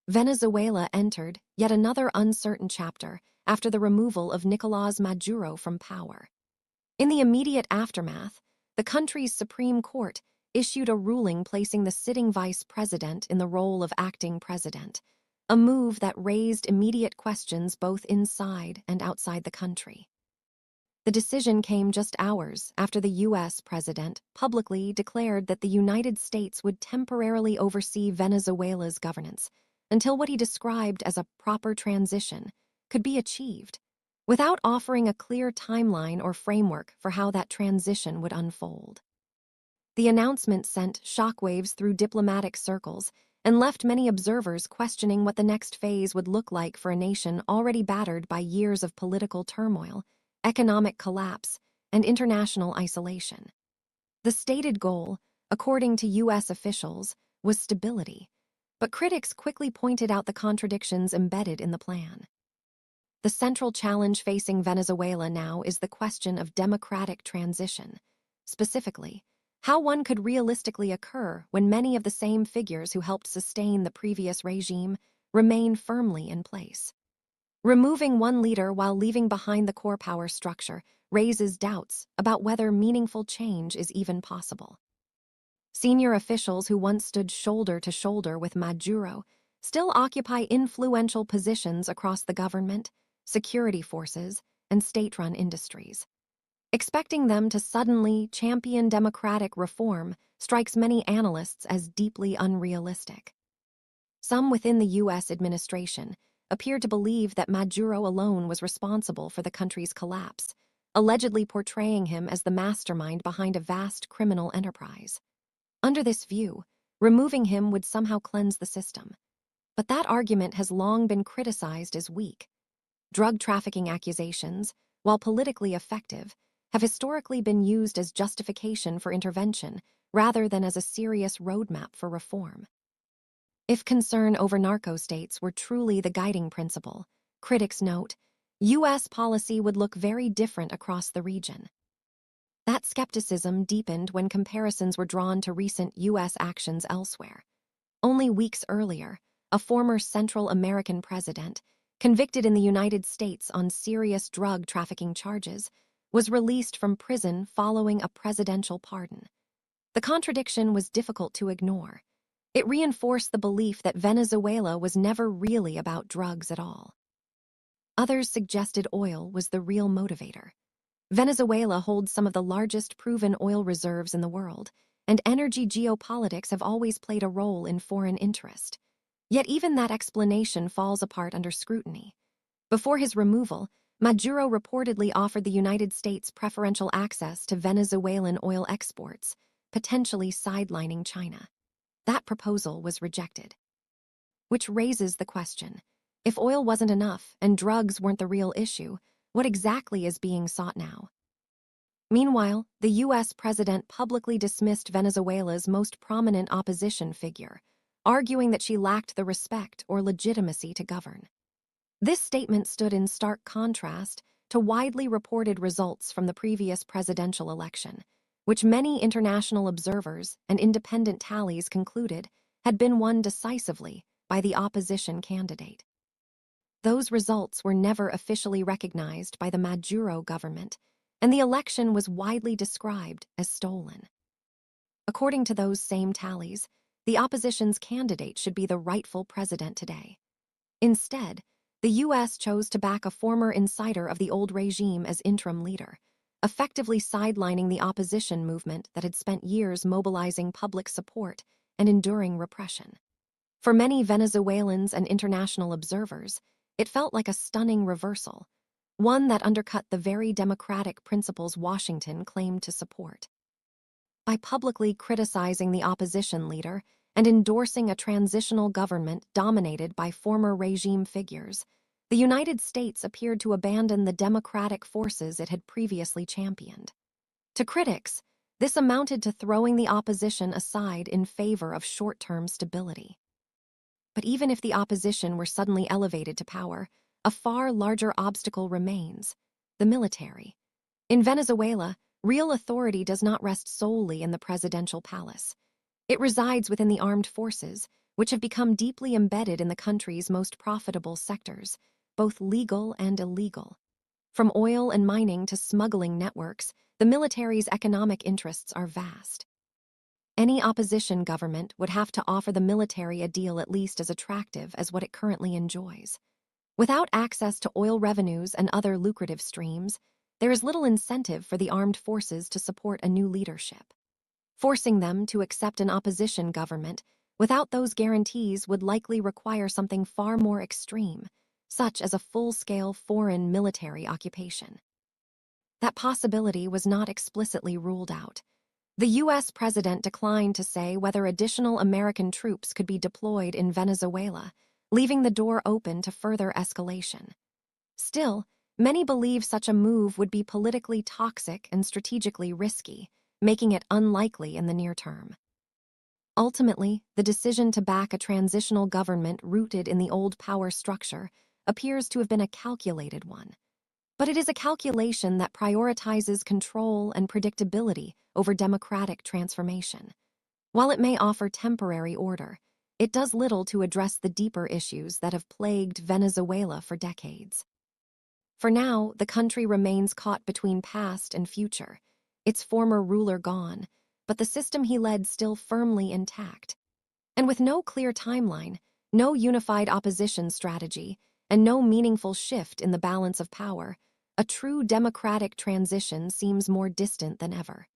Venezuela entered yet another uncertain chapter after the removal of Nicolasmaduro from power. In the immediate aftermath, the country's Supreme Court issued a ruling placing the sitting vice president in the role of acting president, a move that raised immediate questions both inside and outside the country. The decision came just hours after the U.S. president publicly declared that the United States would temporarily oversee Venezuela's governance until what he described as a proper transition could be achieved, without offering a clear timeline or framework for how that transition would unfold. The announcement sent shockwaves through diplomatic circles and left many observers questioning what the next phase would look like for a nation already battered by years of political turmoil, economic collapse, and international isolation. The stated goal, according to U.S. officials, was stability, but critics quickly pointed out the contradictions embedded in the plan. The central challenge facing Venezuela now is the question of democratic transition, specifically, how one could realistically occur when many of the same figures who helped sustain the previous regime remain firmly in place. Removing one leader while leaving behind the core power structure raises doubts about whether meaningful change is even possible. Senior officials who once stood shoulder to shoulder with Maduro still occupy influential positions across the government, security forces, and state-run industries. Expecting them to suddenly champion democratic reform strikes many analysts as deeply unrealistic. Some within the U.S. administration appear to believe that Maduro alone was responsible for the country's collapse, allegedly portraying him as the mastermind behind a vast criminal enterprise. Under this view, removing him would somehow cleanse the system. But that argument has long been criticized as weak. Drug trafficking accusations, while politically effective, have historically been used as justification for intervention rather than as a serious roadmap for reform. If concern over narco-states were truly the guiding principle, critics note, U.S. policy would look very different across the region. That skepticism deepened when comparisons were drawn to recent U.S. actions elsewhere. Only weeks earlier, a former Central American president, convicted in the United States on serious drug trafficking charges, was released from prison following a presidential pardon. The contradiction was difficult to ignore. It reinforced the belief that Venezuela was never really about drugs at all. Others suggested oil was the real motivator. Venezuela holds some of the largest proven oil reserves in the world, and energy geopolitics have always played a role in foreign interest. Yet even that explanation falls apart under scrutiny. Before his removal, Maduro reportedly offered the United States preferential access to Venezuelan oil exports, potentially sidelining China. That proposal was rejected. Which raises the question, if oil wasn't enough and drugs weren't the real issue, what exactly is being sought now? Meanwhile, the U.S. president publicly dismissed Venezuela's most prominent opposition figure, arguing that she lacked the respect or legitimacy to govern. This statement stood in stark contrast to widely reported results from the previous presidential election, which many international observers and independent tallies concluded had been won decisively by the opposition candidate. Those results were never officially recognized by the Maduro government, and the election was widely described as stolen. According to those same tallies, the opposition's candidate should be the rightful president today. Instead, the U.S. chose to back a former insider of the old regime as interim leader, effectively sidelining the opposition movement that had spent years mobilizing public support and enduring repression. For many Venezuelans and international observers, it felt like a stunning reversal, one that undercut the very democratic principles Washington claimed to support. By publicly criticizing the opposition leader and endorsing a transitional government dominated by former regime figures, the United States appeared to abandon the democratic forces it had previously championed. To critics, this amounted to throwing the opposition aside in favor of short-term stability. But even if the opposition were suddenly elevated to power, a far larger obstacle remains: the military. In Venezuela, real authority does not rest solely in the presidential palace. It resides within the armed forces, which have become deeply embedded in the country's most profitable sectors, both legal and illegal. From oil and mining to smuggling networks, the military's economic interests are vast. Any opposition government would have to offer the military a deal at least as attractive as what it currently enjoys. Without access to oil revenues and other lucrative streams, there is little incentive for the armed forces to support a new leadership. Forcing them to accept an opposition government without those guarantees would likely require something far more extreme, such as a full-scale foreign military occupation. That possibility was not explicitly ruled out. The U.S. president declined to say whether additional American troops could be deployed in Venezuela, leaving the door open to further escalation. Still, many believe such a move would be politically toxic and strategically risky, making it unlikely in the near term. Ultimately, the decision to back a transitional government rooted in the old power structure appears to have been a calculated one. But it is a calculation that prioritizes control and predictability over democratic transformation. While it may offer temporary order, it does little to address the deeper issues that have plagued Venezuela for decades. For now, the country remains caught between past and future, its former ruler gone, but the system he led still firmly intact. And with no clear timeline, no unified opposition strategy, and no meaningful shift in the balance of power, a true democratic transition seems more distant than ever.